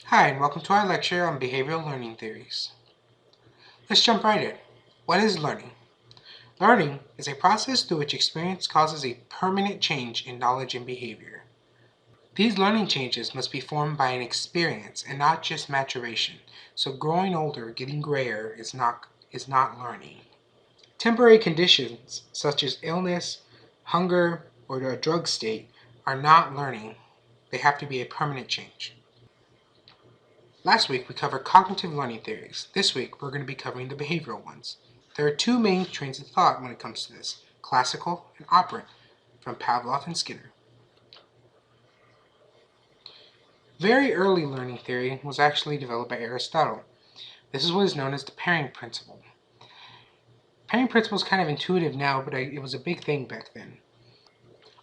Hi, and welcome to our lecture on behavioral learning theories. Let's jump right in. What is learning? Learning is a process through which experience causes a permanent change in knowledge and behavior. These learning changes must be formed by an experience and not just maturation, so growing older, getting grayer is not learning. Temporary conditions such as illness, hunger, or a drug state are not learning. They have to be a permanent change. Last week we covered cognitive learning theories. This week we're going to be covering the behavioral ones. There are two main trains of thought when it comes to this, classical and operant, from Pavlov and Skinner. Very early learning theory was actually developed by Aristotle. This is what is known as the pairing principle. Pairing principle is kind of intuitive now, but it was a big thing back then.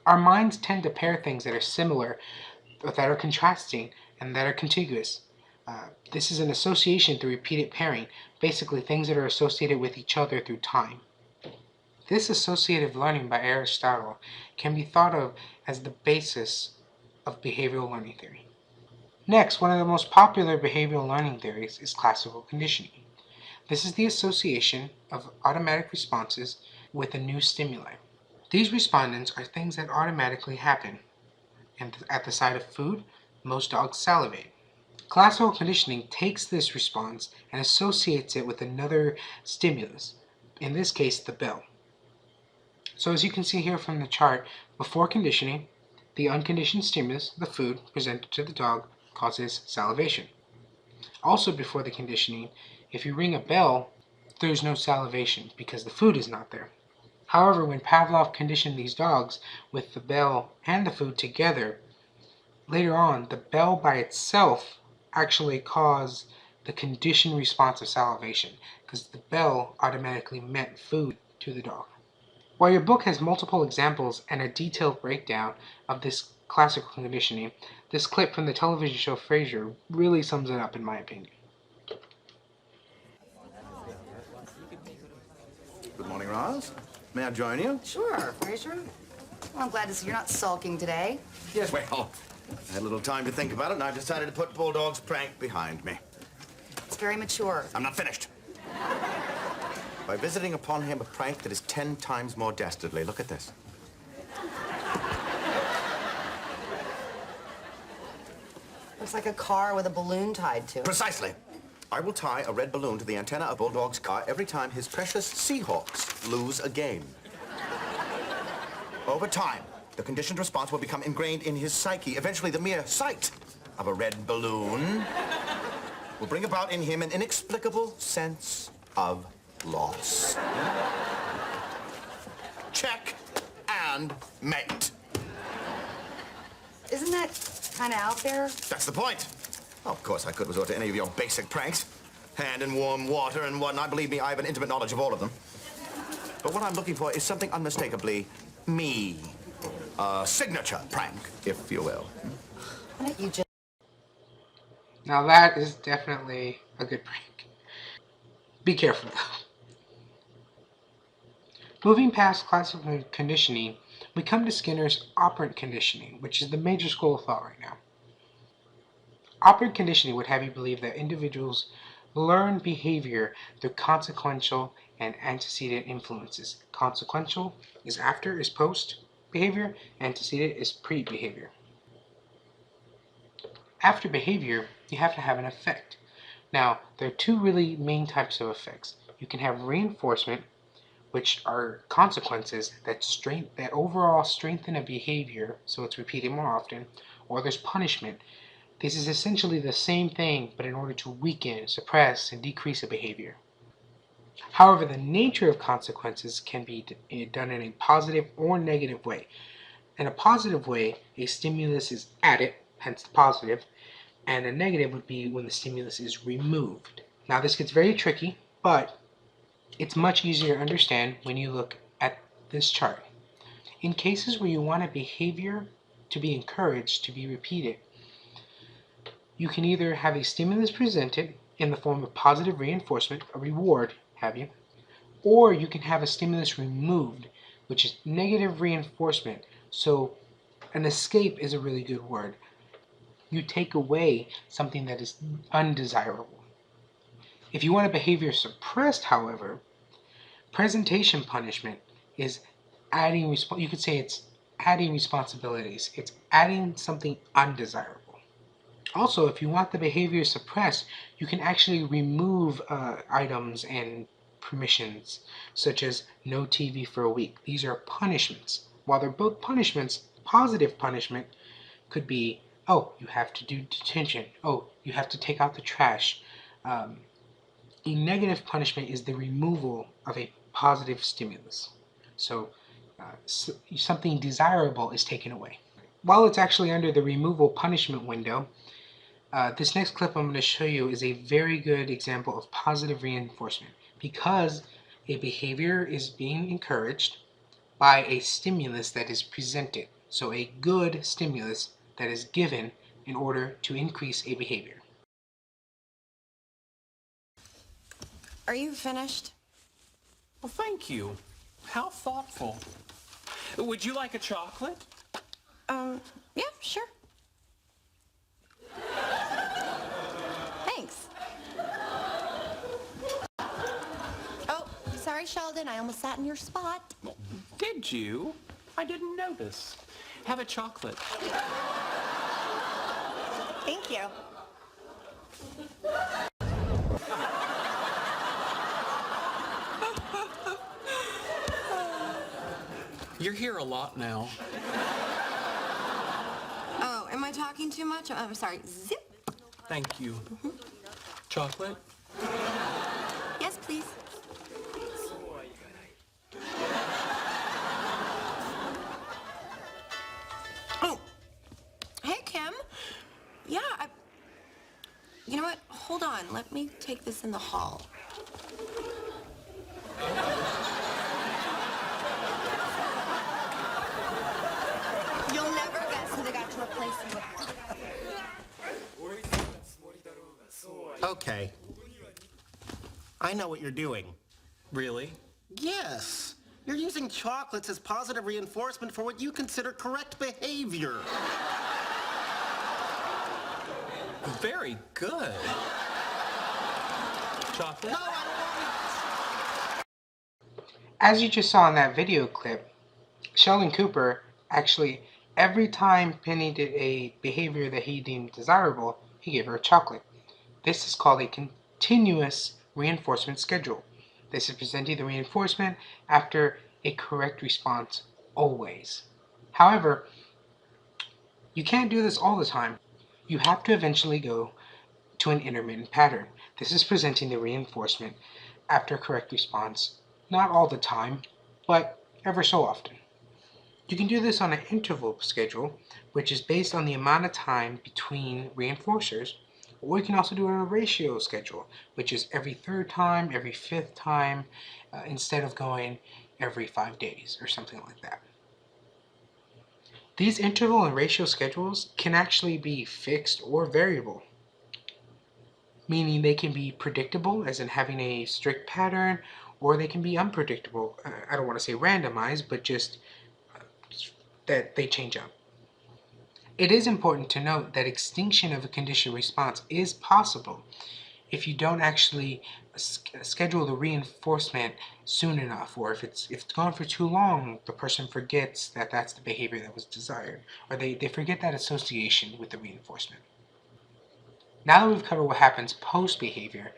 Our minds tend to pair things that are similar, that are contrasting, and that are contiguous. This is an association through repeated pairing, basically things that are associated with each other through time. This associative learning by Aristotle can be thought of as the basis of behavioral learning theory. Next, one of the most popular behavioral learning theories is classical conditioning. This is the association of automatic responses with a new stimuli. These respondents are things that automatically happen, and at the sight of food, most dogs salivate. Classical conditioning takes this response and associates it with another stimulus, in this case the bell. So as you can see here from the chart, before conditioning, the unconditioned stimulus, the food, presented to the dog causes salivation. Also before the conditioning, if you ring a bell, there's no salivation because the food is not there. However, when Pavlov conditioned these dogs with the bell and the food together, later on, the bell by itself actually caused the conditioned response of salivation because the bell automatically meant food to the dog. While your book has multiple examples and a detailed breakdown of this classical conditioning, this clip from the television show Frasier really sums it up in my opinion. Good morning, Roz. May I join you? Sure, Fraser. Well, I'm glad to see you're not sulking today. Yes, well, I had a little time to think about it, and I decided to put Bulldog's prank behind me. It's very mature. I'm not finished. By visiting upon him a prank that is 10 times more dastardly. Look at this. Looks like a car with a balloon tied to it. Precisely. I will tie a red balloon to the antenna of Bulldog's car every time his precious Seahawks lose a game. Over time, the conditioned response will become ingrained in his psyche. Eventually, the mere sight of a red balloon will bring about in him an inexplicable sense of loss. Check and mate. Isn't that kind of out there? That's the point. Of course, I could resort to any of your basic pranks. Hand in warm water and whatnot. Believe me, I have an intimate knowledge of all of them. But what I'm looking for is something unmistakably me. A signature prank, if you will. Why don't you just... Now that is definitely a good prank. Be careful though. Moving past classical conditioning, we come to Skinner's operant conditioning, which is the major school of thought right now. Operant conditioning would have you believe that individuals learn behavior through consequential and antecedent influences. Consequential is after, is post behavior, antecedent is pre-behavior. After behavior, you have to have an effect. Now, there are two really main types of effects. You can have reinforcement, which are consequences that overall strengthen a behavior, so it's repeated more often, or there's punishment. This is essentially the same thing, but in order to weaken, suppress, and decrease a behavior. However, the nature of consequences can be done in a positive or negative way. In a positive way, a stimulus is added, hence the positive, and a negative would be when the stimulus is removed. Now this gets very tricky, but it's much easier to understand when you look at this chart. In cases where you want a behavior to be encouraged, to be repeated, you can either have a stimulus presented in the form of positive reinforcement, a reward, have you, or you can have a stimulus removed, which is negative reinforcement. So an escape is a really good word. You take away something that is undesirable. If you want a behavior suppressed, however, presentation punishment is you could say it's adding responsibilities. It's adding something undesirable. Also, if you want the behavior suppressed, you can actually remove items and permissions, such as no TV for a week. These are punishments. While they're both punishments, positive punishment could be, oh, you have to do detention. Oh, you have to take out the trash. Um, a negative punishment is the removal of a positive stimulus. So something desirable is taken away. While it's actually under the removal punishment window, this next clip I'm going to show you is a very good example of positive reinforcement because a behavior is being encouraged by a stimulus that is presented. So a good stimulus that is given in order to increase a behavior. Are you finished? Well, thank you. How thoughtful. Would you like a chocolate? Yeah, sure. Thanks. Oh, sorry, Sheldon. I almost sat in your spot. Did you? I didn't notice. Have a chocolate. Thank you. You're here a lot now. Oh, am I talking too much? I'm sorry. Zip. Thank you. Chocolate? Yes, please. Oh, hey, Kim. Yeah, you know what? Hold on. Let me take this in the hall. You'll never guess who they got to replace him with. Okay. I know what you're doing. Really? Yes. You're using chocolates as positive reinforcement for what you consider correct behavior. Very good. Chocolate? No, I don't want As you just saw in that video clip, Sheldon Cooper actually, every time Penny did a behavior that he deemed desirable, he gave her a chocolate. This is called a continuous reinforcement schedule. This is presenting the reinforcement after a correct response always. However, you can't do this all the time. You have to eventually go to an intermittent pattern. This is presenting the reinforcement after a correct response, not all the time, but ever so often. You can do this on an interval schedule, which is based on the amount of time between reinforcers, or you can also do it on a ratio schedule, which is every third time, every fifth time, instead of going every 5 days or something like that. These interval and ratio schedules can actually be fixed or variable, meaning they can be predictable, as in having a strict pattern, or they can be unpredictable. I don't want to say randomized, but just that they change up. It is important to note that extinction of a conditioned response is possible if you don't actually schedule the reinforcement soon enough, or if it's gone for too long, the person forgets that that's the behavior that was desired, or they forget that association with the reinforcement. Now that we've covered what happens post-behavior,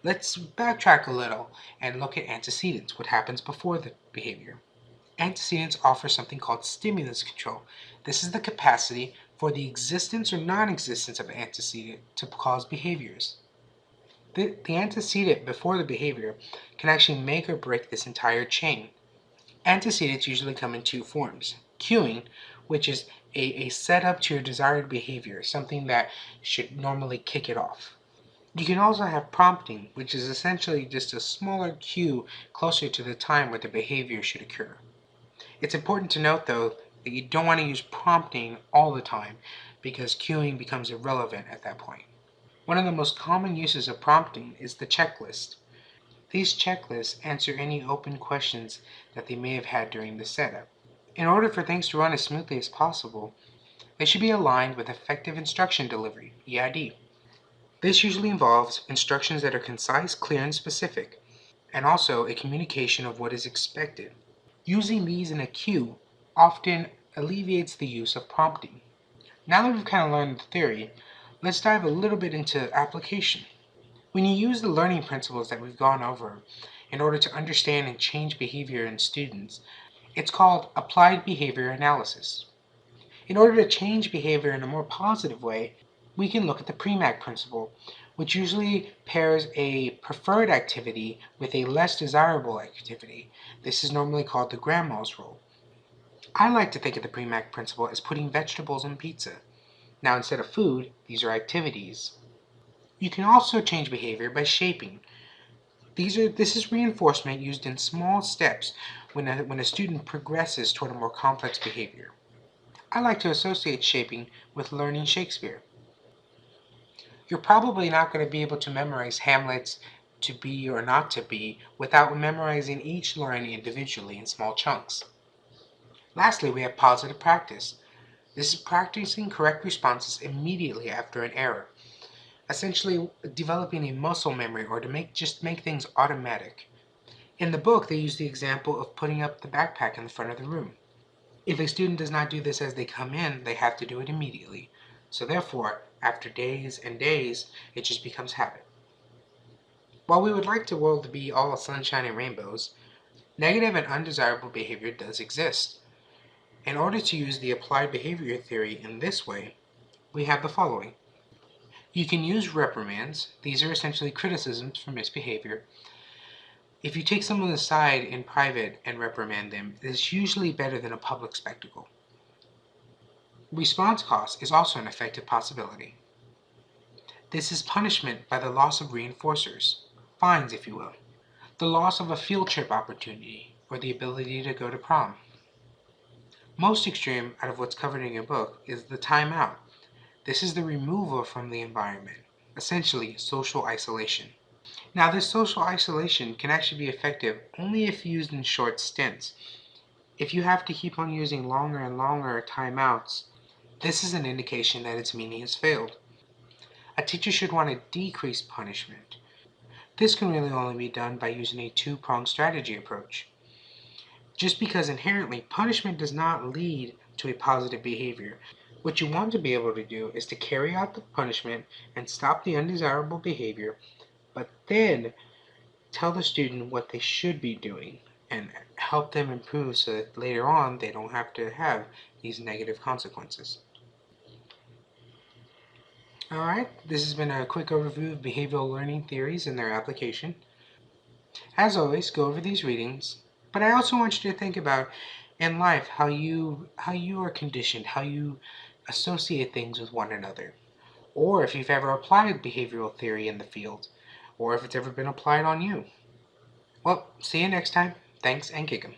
let's backtrack a little and look at antecedents, what happens before the behavior. Antecedents offer something called stimulus control. This is the capacity for the existence or non-existence of an antecedent to cause behaviors. The antecedent before the behavior can actually make or break this entire chain. Antecedents usually come in two forms. Cueing, which is a setup to your desired behavior, something that should normally kick it off. You can also have prompting, which is essentially just a smaller cue closer to the time where the behavior should occur. It's important to note, though, that you don't want to use prompting all the time because cueing becomes irrelevant at that point. One of the most common uses of prompting is the checklist. These checklists answer any open questions that they may have had during the setup. In order for things to run as smoothly as possible, They should be aligned with effective instruction delivery, EID. This usually involves instructions that are concise, clear, and specific, and also a communication of what is expected. Using these in a queue often alleviates the use of prompting. Now that we've kind of learned the theory, let's dive a little bit into application. When you use the learning principles that we've gone over in order to understand and change behavior in students, it's called applied behavior analysis. In order to change behavior in a more positive way, we can look at the PREMAC principle, which usually pairs a preferred activity with a less desirable activity. This is normally called the grandma's rule. I like to think of the PREMAC principle as putting vegetables on pizza. Now, instead of food, these are activities. You can also change behavior by shaping. This is reinforcement used in small steps when a student progresses toward a more complex behavior. I like to associate shaping with learning Shakespeare. You're probably not going to be able to memorize Hamlet's to be or not to be without memorizing each line individually in small chunks. Lastly, we have positive practice. This is practicing correct responses immediately after an error, essentially developing a muscle memory or to make things automatic. In the book, they use the example of putting up the backpack in the front of the room. If a student does not do this as they come in, they have to do it immediately. So therefore, after days and days, it just becomes habit. While we would like the world to be all sunshine and rainbows, negative and undesirable behavior does exist. In order to use the applied behavior theory in this way, we have the following. You can use reprimands. These are essentially criticisms for misbehavior. If you take someone aside in private and reprimand them, it is usually better than a public spectacle. Response cost is also an effective possibility. This is punishment by the loss of reinforcers, fines if you will, the loss of a field trip opportunity, or the ability to go to prom. Most extreme out of what's covered in your book is the timeout. This is the removal from the environment, essentially social isolation. Now, this social isolation can actually be effective only if used in short stints. If you have to keep on using longer and longer timeouts, this is an indication that its meaning has failed. A teacher should want to decrease punishment. This can really only be done by using a two-pronged strategy approach. Just because inherently punishment does not lead to a positive behavior, what you want to be able to do is to carry out the punishment and stop the undesirable behavior, but then tell the student what they should be doing and help them improve so that later on they don't have to have these negative consequences. Alright, this has been a quick overview of behavioral learning theories and their application. As always, go over these readings, but I also want you to think about in life how you are conditioned, how you associate things with one another, or if you've ever applied behavioral theory in the field, or if it's ever been applied on you. Well, see you next time. Thanks and kick 'em.